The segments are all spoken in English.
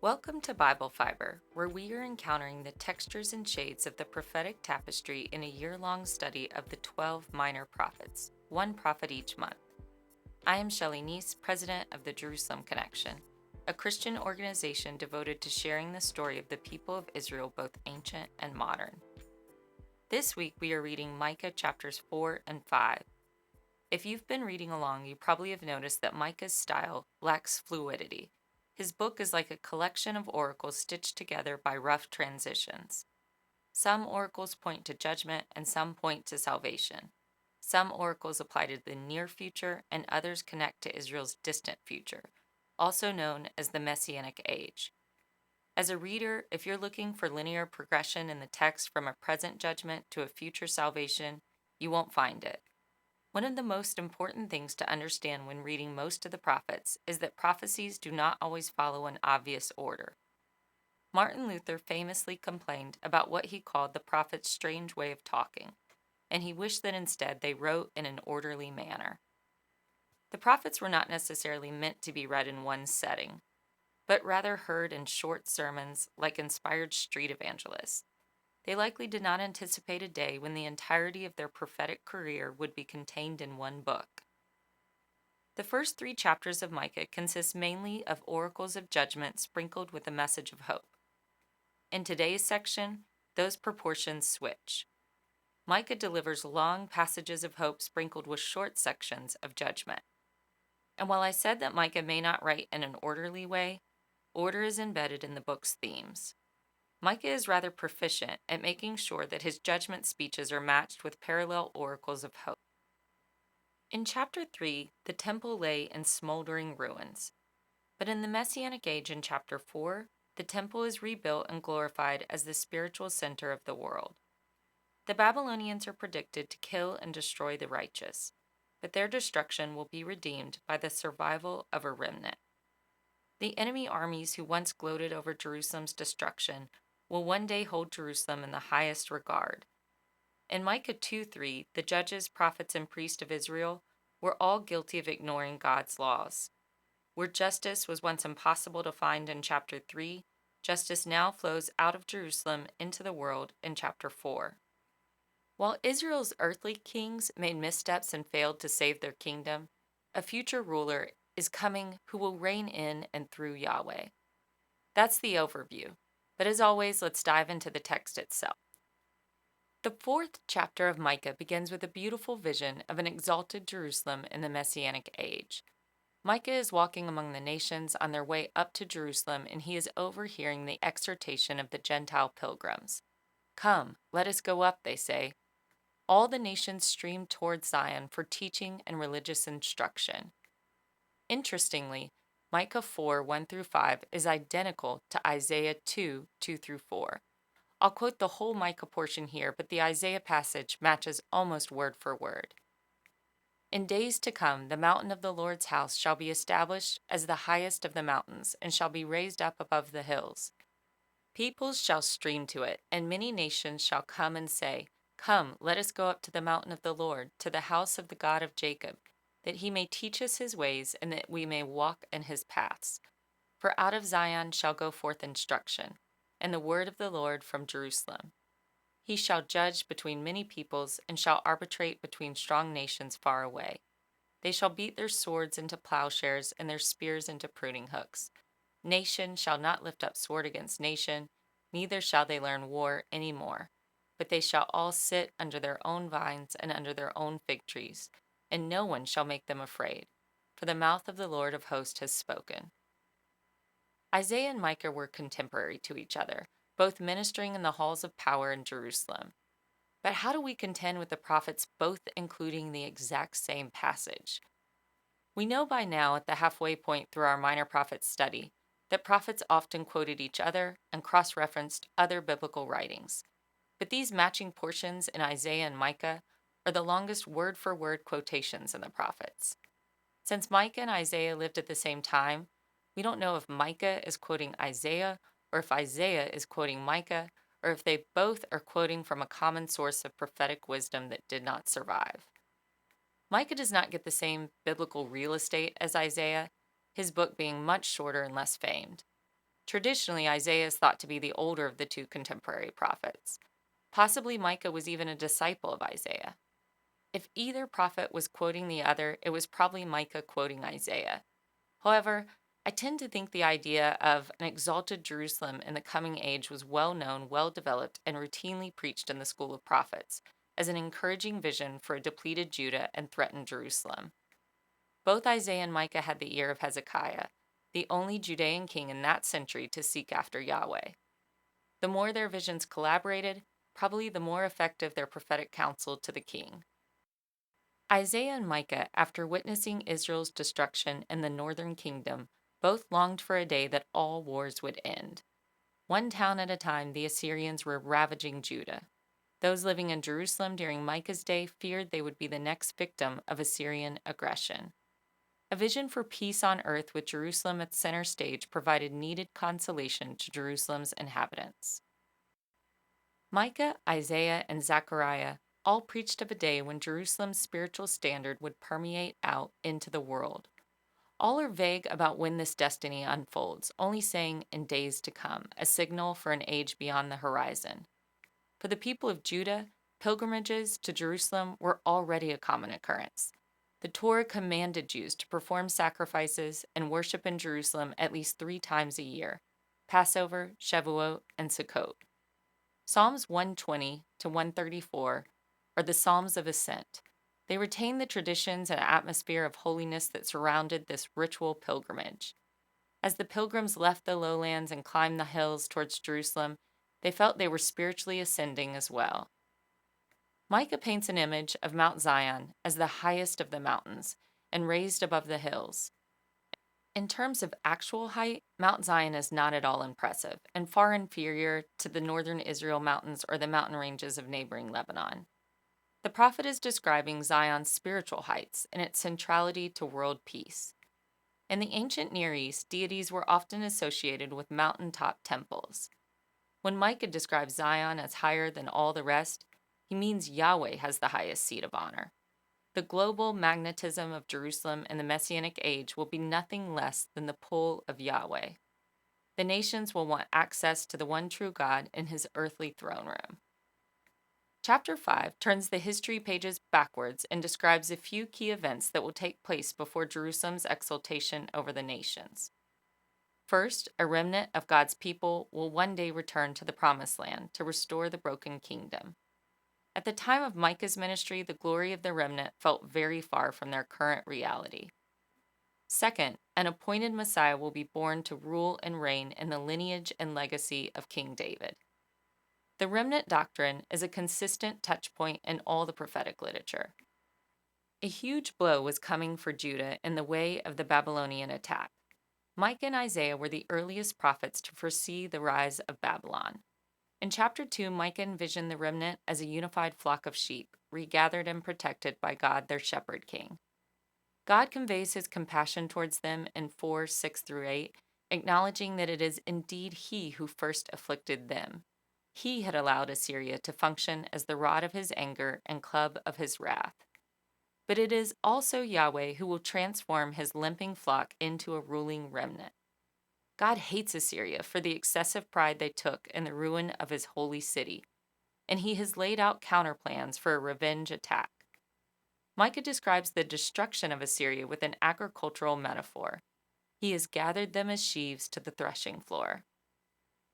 Welcome to Bible Fiber, where we are encountering the textures and shades of the prophetic tapestry in a year-long study of the 12 minor prophets, one prophet each month. I am Shelley Neese, president of the Jerusalem Connection, a Christian organization devoted to sharing the story of the people of Israel, both ancient and modern. This week we are reading Micah chapters 4 and 5. If you've been reading along, you probably have noticed that Micah's style lacks fluidity. His book is like a collection of oracles stitched together by rough transitions. Some oracles point to judgment and some point to salvation. Some oracles apply to the near future and others connect to Israel's distant future, also known as the messianic age. As a reader, if you're looking for linear progression in the text from a present judgment to a future salvation, you won't find it. One of the most important things to understand when reading most of the prophets is that prophecies do not always follow an obvious order. Martin Luther famously complained about what he called the prophets' strange way of talking, and he wished that instead they wrote in an orderly manner. The prophets were not necessarily meant to be read in one setting, but rather heard in short sermons like inspired street evangelists. They likely did not anticipate a day when the entirety of their prophetic career would be contained in one book. The first 3 chapters of Micah consist mainly of oracles of judgment sprinkled with a message of hope. In today's section, those proportions switch. Micah delivers long passages of hope sprinkled with short sections of judgment. And while I said that Micah may not write in an orderly way, order is embedded in the book's themes. Micah is rather proficient at making sure that his judgment speeches are matched with parallel oracles of hope. In chapter 3, the temple lay in smoldering ruins. But in the Messianic age in chapter 4, the temple is rebuilt and glorified as the spiritual center of the world. The Babylonians are predicted to kill and destroy the righteous, but their destruction will be redeemed by the survival of a remnant. The enemy armies who once gloated over Jerusalem's destruction will one day hold Jerusalem in the highest regard. In Micah 2:3, the judges, prophets, and priests of Israel were all guilty of ignoring God's laws. Where justice was once impossible to find in chapter 3, justice now flows out of Jerusalem into the world in chapter 4. While Israel's earthly kings made missteps and failed to save their kingdom, a future ruler is coming who will reign in and through Yahweh. That's the overview. But as always, let's dive into the text itself. The 4th chapter of Micah begins with a beautiful vision of an exalted Jerusalem in the Messianic age. Micah is walking among the nations on their way up to Jerusalem, and he is overhearing the exhortation of the Gentile pilgrims. "Come, let us go up," they say. All the nations stream toward Zion for teaching and religious instruction. Interestingly, Micah 4, 1 through 5 is identical to Isaiah 2, 2 through 4. I'll quote the whole Micah portion here, but the Isaiah passage matches almost word for word. In days to come, the mountain of the Lord's house shall be established as the highest of the mountains, and shall be raised up above the hills. Peoples shall stream to it, and many nations shall come and say, "Come, let us go up to the mountain of the Lord, to the house of the God of Jacob, that he may teach us his ways, and that we may walk in his paths. For out of Zion shall go forth instruction, and the word of the Lord from Jerusalem. He shall judge between many peoples, and shall arbitrate between strong nations far away. They shall beat their swords into plowshares, and their spears into pruning hooks. Nation shall not lift up sword against nation, neither shall they learn war any more. But they shall all sit under their own vines and under their own fig trees, and no one shall make them afraid, for the mouth of the Lord of hosts has spoken." Isaiah and Micah were contemporary to each other, both ministering in the halls of power in Jerusalem. But how do we contend with the prophets both including the exact same passage? We know by now at the halfway point through our minor prophets study that prophets often quoted each other and cross-referenced other biblical writings. But these matching portions in Isaiah and Micah are the longest word-for-word quotations in the prophets. Since Micah and Isaiah lived at the same time, we don't know if Micah is quoting Isaiah or if Isaiah is quoting Micah, or if they both are quoting from a common source of prophetic wisdom that did not survive. Micah does not get the same biblical real estate as Isaiah, his book being much shorter and less famed. Traditionally, Isaiah is thought to be the older of the two contemporary prophets. Possibly Micah was even a disciple of Isaiah. If either prophet was quoting the other, it was probably Micah quoting Isaiah. However, I tend to think the idea of an exalted Jerusalem in the coming age was well known, well developed, and routinely preached in the school of prophets as an encouraging vision for a depleted Judah and threatened Jerusalem. Both Isaiah and Micah had the ear of Hezekiah, the only Judean king in that century to seek after Yahweh. The more their visions collaborated, probably the more effective their prophetic counsel to the king. Isaiah and Micah, after witnessing Israel's destruction in the northern kingdom, both longed for a day that all wars would end. One town at a time, the Assyrians were ravaging Judah. Those living in Jerusalem during Micah's day feared they would be the next victim of Assyrian aggression. A vision for peace on earth with Jerusalem at center stage provided needed consolation to Jerusalem's inhabitants. Micah, Isaiah, and Zechariah all preached of a day when Jerusalem's spiritual standard would permeate out into the world. All are vague about when this destiny unfolds, only saying in days to come, a signal for an age beyond the horizon. For the people of Judah, pilgrimages to Jerusalem were already a common occurrence. The Torah commanded Jews to perform sacrifices and worship in Jerusalem at least 3 times a year: Passover, Shavuot, and Sukkot. Psalms 120 to 134 are the Psalms of Ascent. They retain the traditions and atmosphere of holiness that surrounded this ritual pilgrimage. As the pilgrims left the lowlands and climbed the hills towards Jerusalem, they felt they were spiritually ascending as well. Micah paints an image of Mount Zion as the highest of the mountains and raised above the hills. In terms of actual height, Mount Zion is not at all impressive and far inferior to the northern Israel mountains or the mountain ranges of neighboring Lebanon. The prophet is describing Zion's spiritual heights and its centrality to world peace. In the ancient Near East, deities were often associated with mountaintop temples. When Micah describes Zion as higher than all the rest, he means Yahweh has the highest seat of honor. The global magnetism of Jerusalem in the Messianic age will be nothing less than the pull of Yahweh. The nations will want access to the one true God in his earthly throne room. Chapter 5 turns the history pages backwards and describes a few key events that will take place before Jerusalem's exaltation over the nations. First, a remnant of God's people will one day return to the Promised Land to restore the broken kingdom. At the time of Micah's ministry, the glory of the remnant felt very far from their current reality. Second, an appointed Messiah will be born to rule and reign in the lineage and legacy of King David. The remnant doctrine is a consistent touchpoint in all the prophetic literature. A huge blow was coming for Judah in the way of the Babylonian attack. Micah and Isaiah were the earliest prophets to foresee the rise of Babylon. In chapter 2, Micah envisioned the remnant as a unified flock of sheep, regathered and protected by God, their shepherd king. God conveys his compassion towards them in 4:6-8, acknowledging that it is indeed he who first afflicted them. He had allowed Assyria to function as the rod of his anger and club of his wrath. But it is also Yahweh who will transform his limping flock into a ruling remnant. God hates Assyria for the excessive pride they took in the ruin of his holy city, and he has laid out counterplans for a revenge attack. Micah describes the destruction of Assyria with an agricultural metaphor. He has gathered them as sheaves to the threshing floor.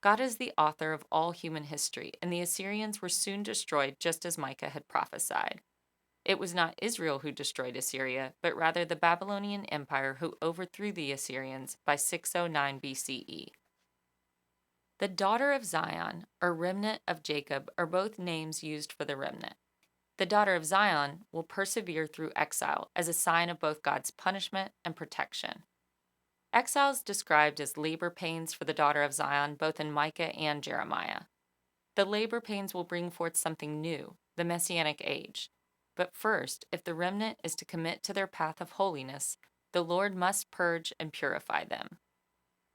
God is the author of all human history, and the Assyrians were soon destroyed just as Micah had prophesied. It was not Israel who destroyed Assyria, but rather the Babylonian Empire who overthrew the Assyrians by 609 BCE. The daughter of Zion, or remnant of Jacob, are both names used for the remnant. The daughter of Zion will persevere through exile as a sign of both God's punishment and protection. Exile is described as labor pains for the daughter of Zion both in Micah and Jeremiah. The labor pains will bring forth something new, the messianic age. But first, if the remnant is to commit to their path of holiness, the Lord must purge and purify them.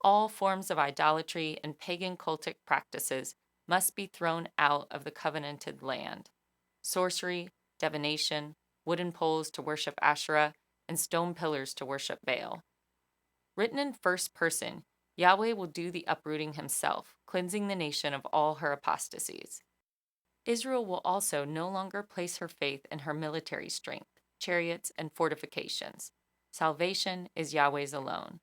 All forms of idolatry and pagan cultic practices must be thrown out of the covenanted land. Sorcery, divination, wooden poles to worship Asherah, and stone pillars to worship Baal. Written in first person, Yahweh will do the uprooting himself, cleansing the nation of all her apostasies. Israel will also no longer place her faith in her military strength, chariots, and fortifications. Salvation is Yahweh's alone.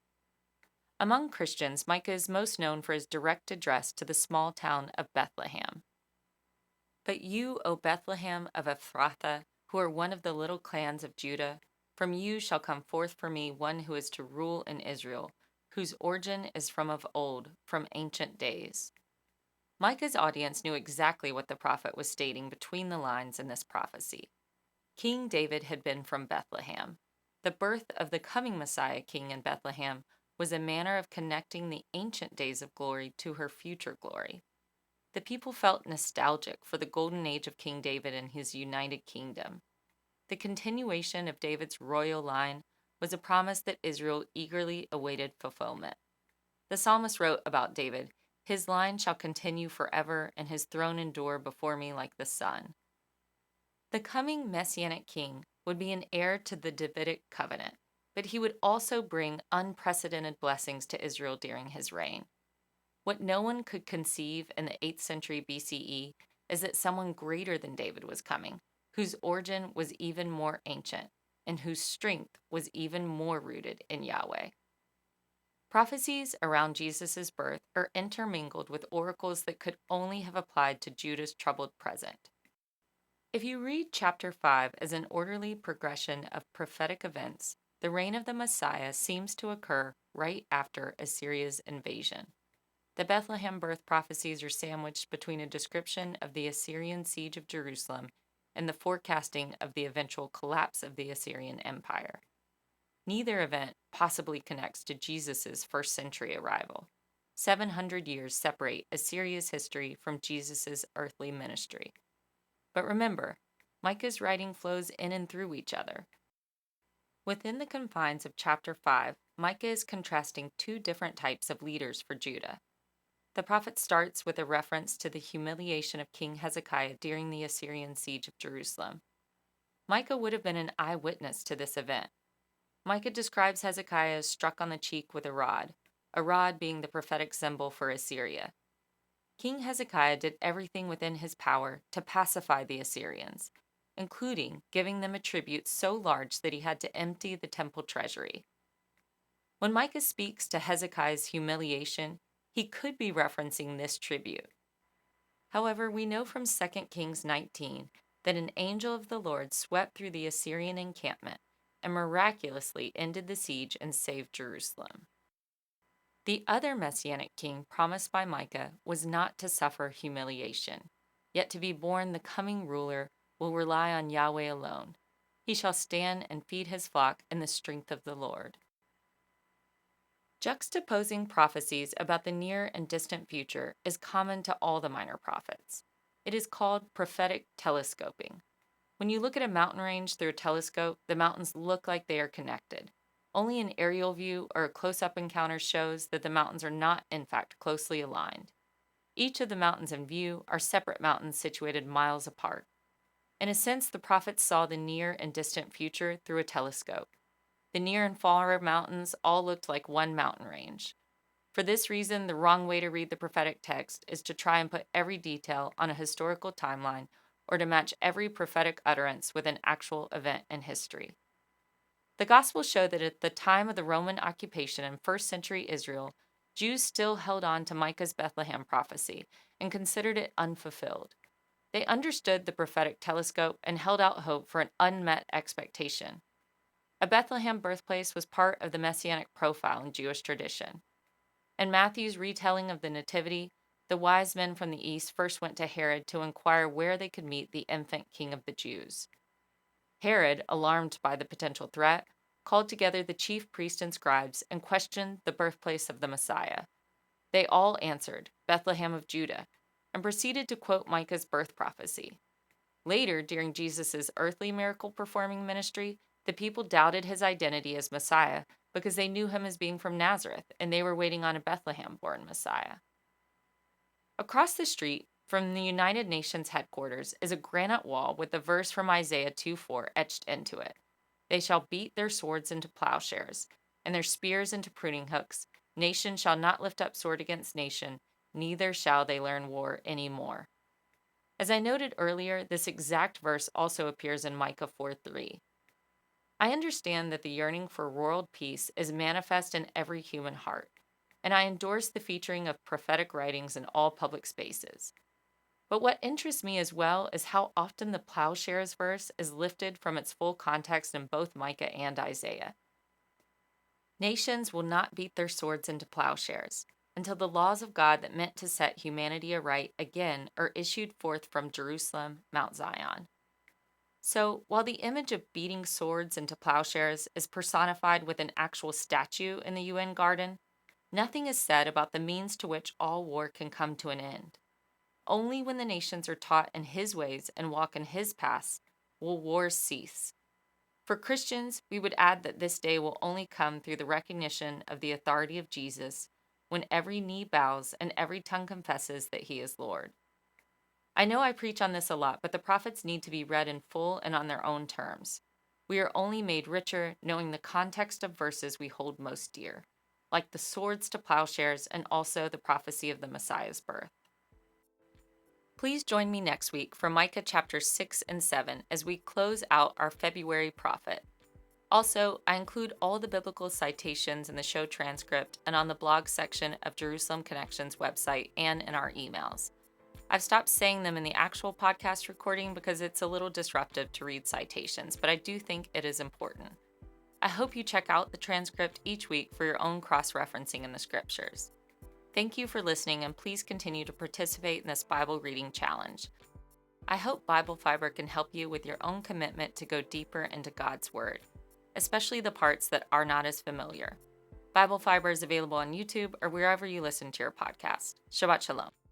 Among Christians, Micah is most known for his direct address to the small town of Bethlehem. But you, O Bethlehem of Ephrathah, who are one of the little clans of Judah, from you shall come forth for me one who is to rule in Israel, whose origin is from of old, from ancient days. Micah's audience knew exactly what the prophet was stating between the lines in this prophecy. King David had been from Bethlehem. The birth of the coming Messiah king in Bethlehem was a manner of connecting the ancient days of glory to her future glory. The people felt nostalgic for the golden age of King David and his united kingdom. The continuation of David's royal line was a promise that Israel eagerly awaited fulfillment. The psalmist wrote about David, "His line shall continue forever, and his throne endure before me like the sun." The coming messianic king would be an heir to the Davidic covenant, but he would also bring unprecedented blessings to Israel during his reign. What no one could conceive in the 8th century BCE is that someone greater than David was coming, whose origin was even more ancient, and whose strength was even more rooted in Yahweh. Prophecies around Jesus' birth are intermingled with oracles that could only have applied to Judah's troubled present. If you read chapter 5 as an orderly progression of prophetic events, the reign of the Messiah seems to occur right after Assyria's invasion. The Bethlehem birth prophecies are sandwiched between a description of the Assyrian siege of Jerusalem and the forecasting of the eventual collapse of the Assyrian Empire. Neither event possibly connects to Jesus' first century arrival. 700 years separate Assyria's history from Jesus' earthly ministry. But remember, Micah's writing flows in and through each other. Within the confines of chapter 5, Micah is contrasting two different types of leaders for Judah. The prophet starts with a reference to the humiliation of King Hezekiah during the Assyrian siege of Jerusalem. Micah would have been an eyewitness to this event. Micah describes Hezekiah as struck on the cheek with a rod being the prophetic symbol for Assyria. King Hezekiah did everything within his power to pacify the Assyrians, including giving them a tribute so large that he had to empty the temple treasury. When Micah speaks to Hezekiah's humiliation, he could be referencing this tribute. However, we know from 2 Kings 19 that an angel of the Lord swept through the Assyrian encampment and miraculously ended the siege and saved Jerusalem. The other messianic king promised by Micah was not to suffer humiliation, yet to be born the coming ruler will rely on Yahweh alone. He shall stand and feed his flock in the strength of the Lord. Juxtaposing prophecies about the near and distant future is common to all the minor prophets. It is called prophetic telescoping. When you look at a mountain range through a telescope, the mountains look like they are connected. Only an aerial view or a close-up encounter shows that the mountains are not, in fact, closely aligned. Each of the mountains in view are separate mountains situated miles apart. In a sense, the prophets saw the near and distant future through a telescope. The near and far mountains all looked like one mountain range. For this reason, the wrong way to read the prophetic text is to try and put every detail on a historical timeline or to match every prophetic utterance with an actual event in history. The Gospels show that at the time of the Roman occupation in first century Israel, Jews still held on to Micah's Bethlehem prophecy and considered it unfulfilled. They understood the prophetic telescope and held out hope for an unmet expectation. A Bethlehem birthplace was part of the messianic profile in Jewish tradition. In Matthew's retelling of the Nativity, the wise men from the east first went to Herod to inquire where they could meet the infant king of the Jews. Herod, alarmed by the potential threat, called together the chief priests and scribes and questioned the birthplace of the Messiah. They all answered, "Bethlehem of Judah," and proceeded to quote Micah's birth prophecy. Later, during Jesus' earthly miracle performing ministry, the people doubted his identity as Messiah because they knew him as being from Nazareth and they were waiting on a Bethlehem born Messiah. Across the street from the United Nations headquarters is a granite wall with the verse from Isaiah 2:4 etched into it. They shall beat their swords into plowshares and their spears into pruning hooks, Nation shall not lift up sword against nation, neither shall they learn war any more. As I noted earlier, this exact verse also appears in Micah 4:3. I understand that the yearning for world peace is manifest in every human heart, and I endorse the featuring of prophetic writings in all public spaces. But what interests me as well is how often the plowshares verse is lifted from its full context in both Micah and Isaiah. Nations will not beat their swords into plowshares until the laws of God that meant to set humanity aright again are issued forth from Jerusalem, Mount Zion. So, while the image of beating swords into plowshares is personified with an actual statue in the UN garden, nothing is said about the means to which all war can come to an end. Only when the nations are taught in His ways and walk in His paths will wars cease. For Christians, we would add that this day will only come through the recognition of the authority of Jesus when every knee bows and every tongue confesses that He is Lord. I know I preach on this a lot, but the prophets need to be read in full and on their own terms. We are only made richer knowing the context of verses we hold most dear, like the swords to plowshares and also the prophecy of the Messiah's birth. Please join me next week for Micah chapters 6 and 7 as we close out our February prophet. Also, I include all the biblical citations in the show transcript and on the blog section of Jerusalem Connection's website and in our emails. I've stopped saying them in the actual podcast recording because it's a little disruptive to read citations, but I do think it is important. I hope you check out the transcript each week for your own cross-referencing in the scriptures. Thank you for listening, and please continue to participate in this Bible reading challenge. I hope Bible Fiber can help you with your own commitment to go deeper into God's Word, especially the parts that are not as familiar. Bible Fiber is available on YouTube or wherever you listen to your podcast. Shabbat Shalom.